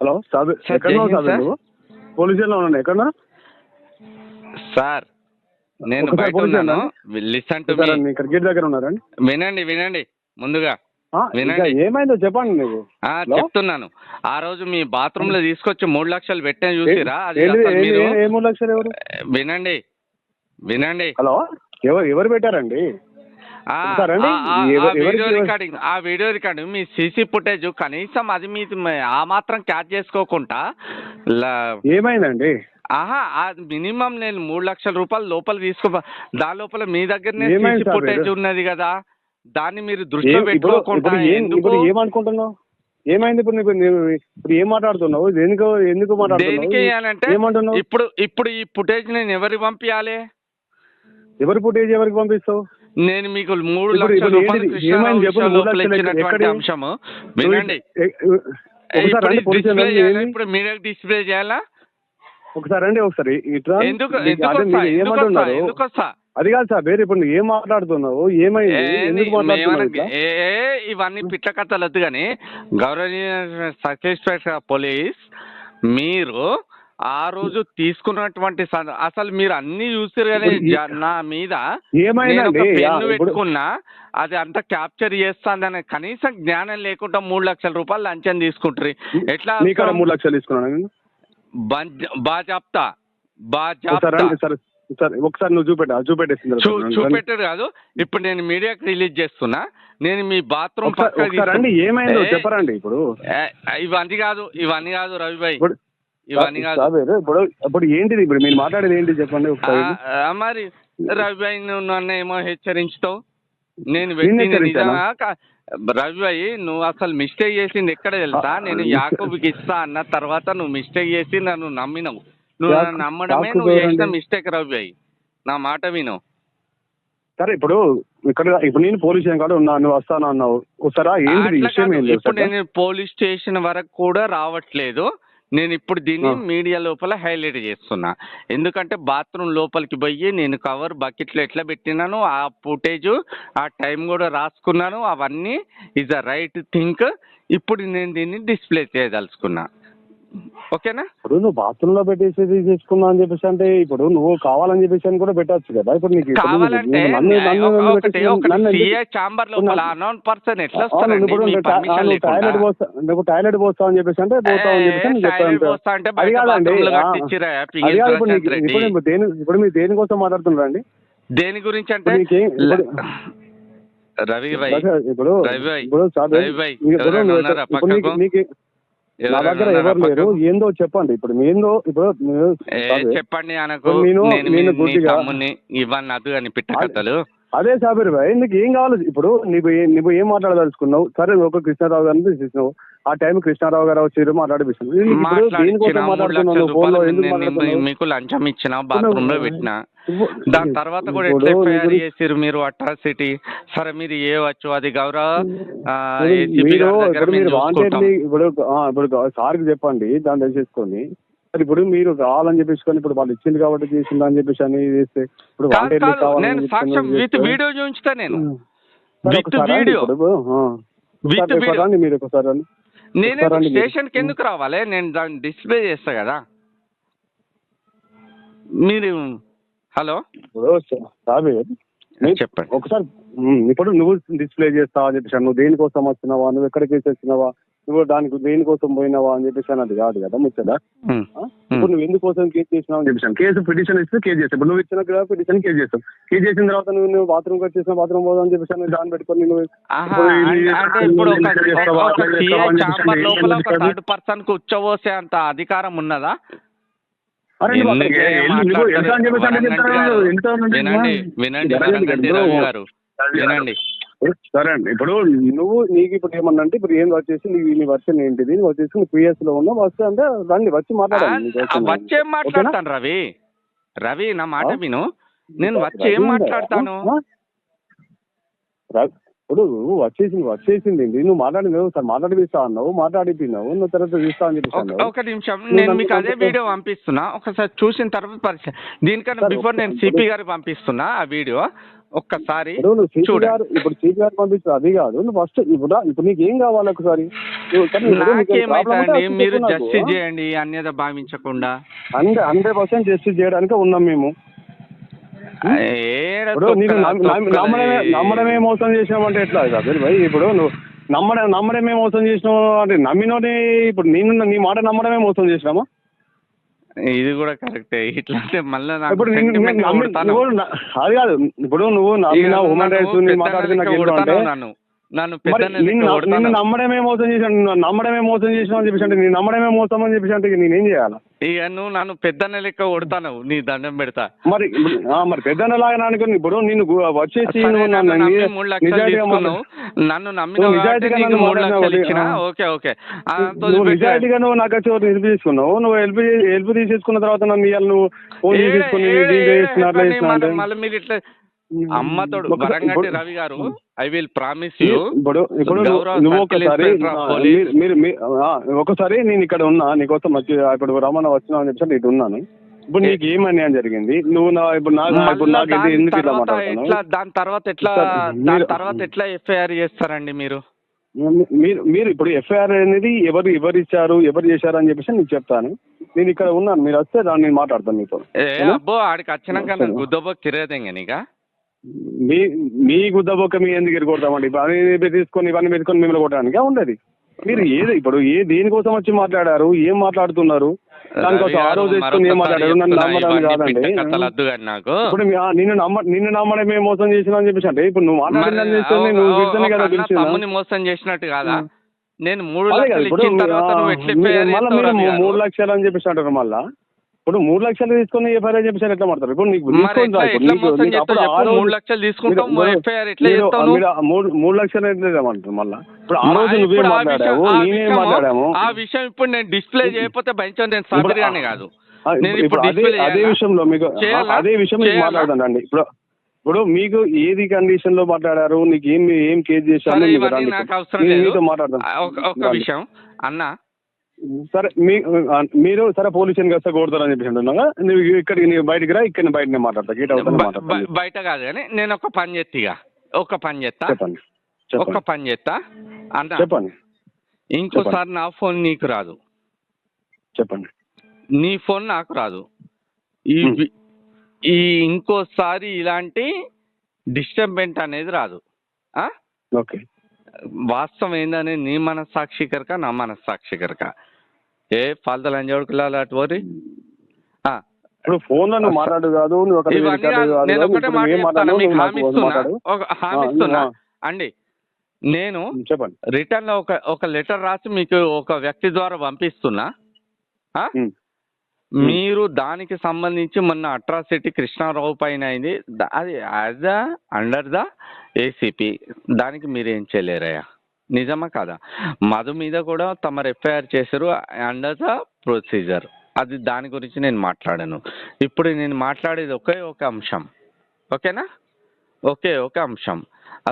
Hello Sabir, ఎక్కడున్నావు సాబిర్? నువ్వు police స్టేషన్లో ఉన్నాను. ఎక్కడున్నా సార్? నేను బయట ఉన్నాను. Listen to me. ఇక్కడ గేట్ దగ్గర ఉన్నారండి. వినండి ముందుగా వినండి. ఏమైందో చెప్పండి. నీకు చెప్తున్నాను. ఆ రోజు మీ బాత్రూమ్ లో తీసుకొచ్చి 3 లక్షలు పెట్టిన చూసిరా? అది 3 లక్షలు ఎవరు? వినండి. హలో, ఎవరు పెట్టారండి? వీడియో రికార్డింగ్ మీ సీసీ ఫుటేజ్ కనీసం అది మీ ఆ మాత్రం క్యాచ్ చేసుకోకుండా ఏమైందండి? మినిమం నేను 3 లక్షల రూపాయలు లోపల దాని లోపల మీ దగ్గరనే సీసీ ఫుటేజ్ ఉన్నది కదా, దాన్ని మీరు దృష్టిలో పెట్టుకోకుండా ఏమనుకుంటున్నావు? ఏమైంది ఇప్పుడు? ఇప్పుడు ఏం మాట్లాడుతున్నావు? ఎందుకు మాట్లాడుతున్నావు? ఇప్పుడు ఈ ఫుటేజ్ నేను ఎవరికి పంపించాలి? ఎవరి ఫుటేజ్ ఎవరికి పంపిస్తావు? నేను మీకు 3 లక్షల రూపాయలు ఇచ్చినటువంటి అంశము వినండి. ఇప్పుడు మీడియాకి డిస్ప్లే చేయాలా? ఒకసారి అండి, ఒకసారి ఎందుకు వస్తా? అది కాదు సార్, వేరే ఇప్పుడు ఏం మాట్లాడుతున్నావు? ఏమైంది? ఇవన్నీ పిట్ల కథలు వద్దు కానీ, గౌరవనీయ సబ్ ఇన్స్పెక్టర్ పోలీస్, మీరు ఆ రోజు తీసుకున్నటువంటి అసలు మీరు అన్ని చూసారు కానీ నా మీద పెన్ను పెట్టుకున్నా అది అంతా క్యాప్చర్ చేస్తాందని కనీసం జ్ఞానం లేకుండా 3 లక్షల రూపాయలు లంచం తీసుకుంటారు. ఎట్లా 3 లక్షలు తీసుకున్నాను? బాజాప్తా ఒకసారి నువ్వు చూపెట్టారు కాదు. ఇప్పుడు నేను మీడియాకి రిలీజ్ చేస్తున్నా. నేను మీ బాత్రూమ్ ఏమైందో చెప్పరండి. ఇవన్నీ కాదు రవిభాయ్, ఇవన్నీ కాదు. ఇప్పుడు ఏంటిది? ఇప్పుడు మీరు మాట్లాడేది ఏంటి చెప్పండి. మరి రవిభాయ్ నువ్వు నన్ను ఏమో హెచ్చరించుతావు. నేను రవిభాయ్, నువ్వు అసలు మిస్టేక్ చేసింది ఎక్కడ తెలుసా? నేను యాకూబ్కి ఇస్తా అన్న తర్వాత నువ్వు మిస్టేక్ చేసి నన్ను నమ్మినవు. నువ్వు నన్ను నమ్మడమే నువ్వు చేసిన మిస్టేక్ రవిభాయ్. నా మాట విను. సరే, ఇప్పుడు నేను పోలీస్ స్టేషన్ కాదు ఉన్నా, నువ్వు వస్తాను అన్నావు. ఇప్పుడు నేను పోలీస్ స్టేషన్ వరకు కూడా రావట్లేదు. నేను ఇప్పుడు దీన్ని మీడియా లోపల హైలైట్ చేస్తున్నా. ఎందుకంటే బాత్రూమ్ లోపలికి పోయి నేను కవర్ బకెట్లో ఎట్లా పెట్టినాను, ఆ ఫుటేజ్ ఆ టైం కూడా రాసుకున్నాను. అవన్నీ ఈజ్ అ రైట్ థింక్. ఇప్పుడు నేను దీన్ని డిస్ప్లే చేయదలుచుకున్నా. ఓకేనా? ఇప్పుడు నువ్వు బాత్రూమ్ లో పెట్టేసి తీసుకున్నా అని చెప్పేసి అంటే ఇప్పుడు నువ్వు కావాలని చెప్పేసి అని కూడా పెట్టచ్చు కదా. ఇప్పుడు నీకు కావాలంటే టాయిలెట్ పోస్తావు అని చెప్పేసి అంటే పోతావు అని చెప్పేసి ఇప్పుడు మీరు దేనికోసం మాట్లాడుతున్నారండి? దేని గురించి అంటే రవి భాయ్, నా దగ్గర ఎవరు లేరు. ఏందో చెప్పండి. చెప్పండి అనకు. ఇవన్నీ అదు అని పిట్ట కథలు. అదే సాబిర్ భాయ్, నీకు ఏం కావాలి? ఇప్పుడు నువ్వు ఏం మాట్లాడదలుచుకున్నావు? సరే, ఒక కృష్ణారావు గారిని తీసినావు. ఆ టైం కృష్ణారావు గారు వచ్చి మాట్లాడిపిస్తున్నావు. మీకు లంచం ఇచ్చిన, బాత్రూమ్ లో పెట్టినా, దాని తర్వాత కూడా ఎట్లా ఎఫ్ఐఆర్ చేసారు మీరు అట్రాసిటీ. సరే, మీరు ఏవచ్చు, అది గౌరవ ఇప్పుడు సార్కి చెప్పండి, దాన్ని తెలిసేసుకొని. ఇప్పుడు మీరు కావాలని చెప్పేసుకొని ఇప్పుడు వాళ్ళు ఇచ్చింది కాబట్టి చేసింది అని చెప్పేసి అని చేస్తే ఇప్పుడు విత్ వీడియో చూపించుతా. నేను మీరు ఒకసారి నేను స్టేషన్కి ఎందుకు రావాలి? నేను దాన్ని డిస్ప్లే చేస్తా కదా. మీరు హలో చెప్పండి ఒకసారి. ఇప్పుడు నువ్వు డిస్ప్లే చేస్తావా అని చెప్పేసి, నువ్వు దేనికోసం వచ్చినావా, నువ్వు ఎక్కడికి వచ్చినావా, నువ్వు దానికి దేనికోసం పోయినావా అని చెప్పేసి అది కాదు కదా ముచ్చదా. ఇప్పుడు నువ్వు ఎందుకోసం కేసు చేసినావు అని చెప్పేసి కేసు పిటిషన్ ఇస్తే కేసు చేస్తావు. ఇప్పుడు నువ్వు ఇచ్చిన పిటిషన్ కేసు చేస్తావు. కేసు చేసిన తర్వాత నువ్వు బాత్రూమ్ వచ్చేసిన బాత్రూమ్ పోదా అని చెప్పేసి దాన్ని పెట్టుకొని నువ్వు థర్డ్ పర్సన్ కు ఉచ్చబోసే అంత అధికారం ఉన్నదా? వినండి. సరే అండి, ఇప్పుడు నీకు ఇప్పుడు ఏమన్నా అంటే ఇప్పుడు ఏం వచ్చేసి నీ వర్షన్ ఏంటిది, వచ్చేసి నువ్వు పిఎస్ లో ఉన్నా వస్తే అంటే రండి వచ్చి మాట్లాడాలి. వచ్చేం మాట్లాడతాను రవి నా మాట విను. నేను వచ్చి ఏం మాట్లాడతాను? ఇప్పుడు వచ్చేసింది నువ్వు మాట్లాడినావు సార్, మాట్లాడిపిస్తా అన్నావు, మాట్లాడిపోయినావు, నువ్వు తర్వాత చూస్తా అని చెప్పేసి ఒక నిమిషం, నేను మీకు అదే వీడియో పంపిస్తున్నా, ఒకసారి చూసిన తర్వాత పరిచయం. దీనికన్నా బిఫోర్ నేను సిపి గారికి పంపిస్తున్నా ఆ వీడియో, ఒక్కసారి చూడండి. ఇప్పుడు సిపి గారు పంపిస్తారు అది కాదు, నువ్వు ఫస్ట్ ఇప్పుడు నీకు ఏం కావాలి ఒకసారి? నాకేమైతే మీరు జస్టిస్ చేయండి అన్యత భావించకుండా. 100% జస్టిస్ చేయడానికి ఉన్నాం మేము. నమ్మడమే మోసం చేసినామంటే ఎట్లా సార్ భయ్? ఇప్పుడు నువ్వు నమ్మడమే మోసం చేసినావు అంటే నమ్మినోని ఇప్పుడు నీ మాట నమ్మడమే మోసం చేసినామా? ఇది కూడా కరెక్టే. ఇట్లా మళ్ళీ ఇప్పుడు అది కాదు, ఇప్పుడు నువ్వు హ్యూమన్ రైట్స్ మాట్లాడుతున్నా నిన్ను నమ్మడమే మోసం చేసాను, నమ్మడమే మోసం చేసినావు అని చెప్పేసి అంటే నీ నమ్మడమే మోసం అని చెప్పేసి అంటే నేనేం చేయాలా? ఇక నువ్వు నన్ను పెద్దన్న లెక్క కొడతాను, నీ దండం పెడతా. మరి పెద్దన్న లాగా అనుకుని ఇప్పుడు నేను వచ్చేసి నన్ను నమ్మిన 3 లక్షలు ఇచ్చినా ఓకే ఓకే, నిజాయితీగా నువ్వు నాకు వచ్చి హెల్ప్ తీసుకున్నావు, నువ్వు హెల్ప్ తీసేసుకున్న తర్వాత నన్ను నువ్వు ఫోన్ చేసుకుని మళ్ళీ మీరు ఇట్లా అమ్మతోడు వరంగట్టి రవి గారు, ఐ విల్ ప్రామిస్ యూ. ఇప్పుడు నువ్వు ఒకసారి నేను ఇక్కడ ఉన్నా నీకోసం వచ్చి ఇప్పుడు రమణ వచ్చినా అని చెప్పి ఇటు ఉన్నాను. ఇప్పుడు నీకు ఏం అన్యాయం జరిగింది? నువ్వు దాని తర్వాత ఎట్లా ఎఫ్ఐఆర్ చేస్తారండి మీరు? మీరు ఇప్పుడు ఎఫ్ఐఆర్ అనేది ఎవరు ఇచ్చారు, ఎవరు చేశారు అని చెప్పేసి నీకు చెప్తాను. నేను ఇక్కడ ఉన్నాను, మీరు వస్తే దాన్ని నేను మాట్లాడతాను మీతో. అబ్బో ఆడికి వచ్చినాక గుద్దబో తిరగదేగా మీ గుద్దబొక్క మీ ఎందుకు ఎరగొడతామండి? ఇవన్నీ పెట్టుకొని మిమ్మల్ని కొట్టడానికి ఉండదు. మీరు ఇప్పుడు దేనికోసం వచ్చి మాట్లాడారు, ఏం మాట్లాడుతున్నారు, దానికోసం ఆ రోజు తెచ్చుకుని ఏం మాట్లాడారు? నన్ను నమ్మడం కాదండి. ఇప్పుడు నిన్ను నమ్మడమే మోసం చేసినా అని చెప్పేసి అంటే ఇప్పుడు నువ్వు మాట్లాడిన కదా తమ్ముని మోసం చేసినట్టు కాదా? నేను 3 లక్షలు అని చెప్పేసి అంటారు. మళ్ళా ఇప్పుడు 3 లక్షలు తీసుకుని ఎఫ్ఐఆర్ అని చెప్పేసి ఎట్లా మాట్లాడతారు? ఇప్పుడు నీకు 3 లక్షలు తీసుకుంటాం, 3 లక్షలు ఎట్లేమంటారు? మళ్ళీ ఇప్పుడు ఆ రోజు నువ్వేం మాట్లాడావు, నేనేం మాట్లాడాము ఆ విషయం ఇప్పుడు నేను డిస్ప్లే చేయకపోతే భయంతో నేను సాబిర్ గానే కాదు. ఇప్పుడు అదే విషయంలో మీకు మాట్లాడతానండి. ఇప్పుడు మీకు ఏది కండిషన్ లో మాట్లాడారు, నీకు ఏం కేసు చేశారు నాకు అవసరం లేదు. ఒక విషయం అన్న, సరే మీరు సరే పోలీస్ స్టేషన్కి వస్తే కొడతారని చెప్పేసి అంటున్నాగా, నువ్వు ఇక్కడికి నీ బయటికి రా, ఇక్కడ బయట నేను మాట్లాడతా, గేట్ అవుతా బయట కాదు కానీ నేను ఒక పని చేస్తా చెప్పండి అన్న, చెప్పండి. ఇంకోసారి నా ఫోన్ నీకు రాదు, చెప్పండి. నీ ఫోన్ నాకు రాదు. ఈ ఇంకోసారి ఇలాంటి డిస్టర్బెంట్ అనేది రాదు. ఓకే, వాస్తవం ఏందని నీ మనస్సాక్షి కనుక నా మనస్సాక్షి కనుక ఏ ఫాల్తు లంజోడుకులాలు అటు వరి ఇప్పుడు ఫోన్ లో మాట్లాడు కాదు. నేను ఒకటే హామీ ఇస్తున్నా అండి. నేను రిటర్న్ లో ఒక లెటర్ రాసి మీకు ఒక వ్యక్తి ద్వారా పంపిస్తున్నా. మీరు దానికి సంబంధించి మొన్న అట్రాసిటీ కృష్ణారావు పైన అయింది, అది యాజ్ అండర్ ద ఏసీపీ, దానికి మీరు ఏం చేయలేరయ్యా, నిజమా కాదా? మధు మీద కూడా తమరు ఎఫ్ఐఆర్ చేశారు అండర్ ద ప్రొసీజర్, అది దాని గురించి నేను మాట్లాడాను. ఇప్పుడు నేను మాట్లాడేది ఒక అంశం, ఓకేనా? ఒక అంశం.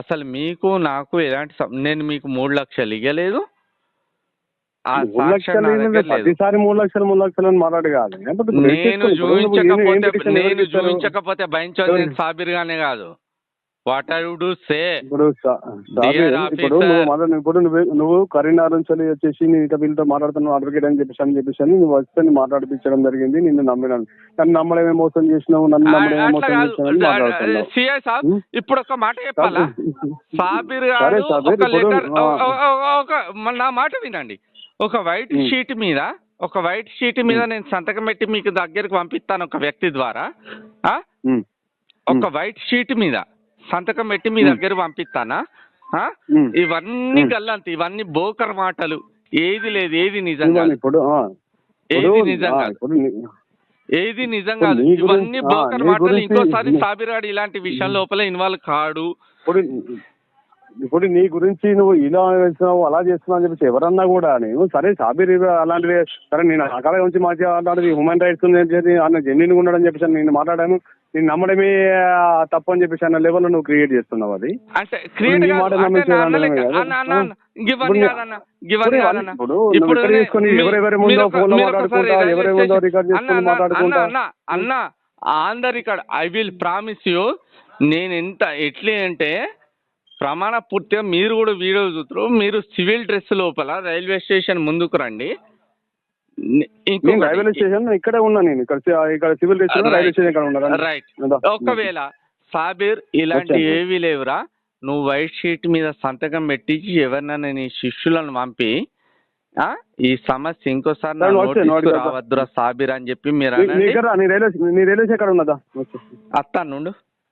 అసలు మీకు నాకు ఎలాంటి నేను మీకు 3 లక్షలు ఇవ్వలేదు. ప్రతిసారి 3 లక్షలు అని మాట్లాడు కాదు. నేను చూపించకపోతే భయించదు, నేను సాబిర్ గానే కాదు. వాట్ ఐ వుడ్ సే, ఇప్పుడు నువ్వు కరీంనగర్ నుంచి వచ్చేసి నేను వీళ్ళతో మాట్లాడుతున్నావు అడ్వకేట్ అని చెప్పేసి నువ్వు వచ్చి మాట్లాడిపించడం జరిగింది. నిన్ను నమ్మినాను, నన్ను నమ్మడమే మోసం చేసినావు, నన్ను నమ్మడమే మోసం చేసినావు. ఇప్పుడు ఒక మాట చెప్పాలా సాబిర్ గారు? నా మాట వినండి. ఒక వైట్ షీట్ మీద నేను సంతకం పెట్టి మీకు దగ్గరకు పంపిస్తాను ఒక వ్యక్తి ద్వారా. ఒక వైట్ షీట్ మీద సంతకం పెట్టి మీ దగ్గర పంపిస్తానా? ఇవన్నీ గల్లంత, ఇవన్నీ బోకర్ మాటలు. ఏది లేదు, ఏది నిజంగా, ఏది నిజంగా ఇవన్నీ బోకర్ మాటలు. ఇంకోసారి సాబిరాడు ఇలాంటి విషయం లోపల ఇన్వాల్వ్ కాడు. ఇప్పుడు నీ గురించి నువ్వు ఇలా చేస్తున్నావు అలా చేస్తున్నావు అని చెప్పేసి ఎవరన్నా కూడా నేను సరే సాబిర్ అలాంటివి సరే నేను అక్కడ నుంచి మాకు అలాంటిది హ్యూమన్ రైట్స్ అన్న జెన్యున్ ఉండడం చెప్పేసి నేను మాట్లాడాను. నేను నమ్మడమే తప్పు అని చెప్పేసి అన్న లెవెల్లో నువ్వు క్రియేట్ చేస్తున్నావు. అది అంటే క్రియేట్ అన్న on the record I will promise you. నేను ఎట్లా అంటే ప్రమాణ పూర్తిగా మీరు కూడా వీడియో చూస్తారు. మీరు సివిల్ డ్రెస్ లోపల రైల్వే స్టేషన్ ముందుకు రండి. రైల్వే స్టేషన్ ఇక్కడే ఉన్నా. నేను ఇక్కడ సివిల్ రైల్వే స్టేషన్ ఇక్కడ ఉన్నా. రైట్. ఒకవేళ సాబిర్ ఇలాంటి ఏవి లేవురా, నువ్వు వైట్ షీట్ మీద సంతకం పెట్టించి ఎవరినైనా నీ శిష్యులను పంపి ఈ సమస్య ఇంకోసారి రావద్దురా సాబిర్ అని చెప్పి మీరు రైల్వే స్టేషన్ ఉన్నదా అత్తా నుండు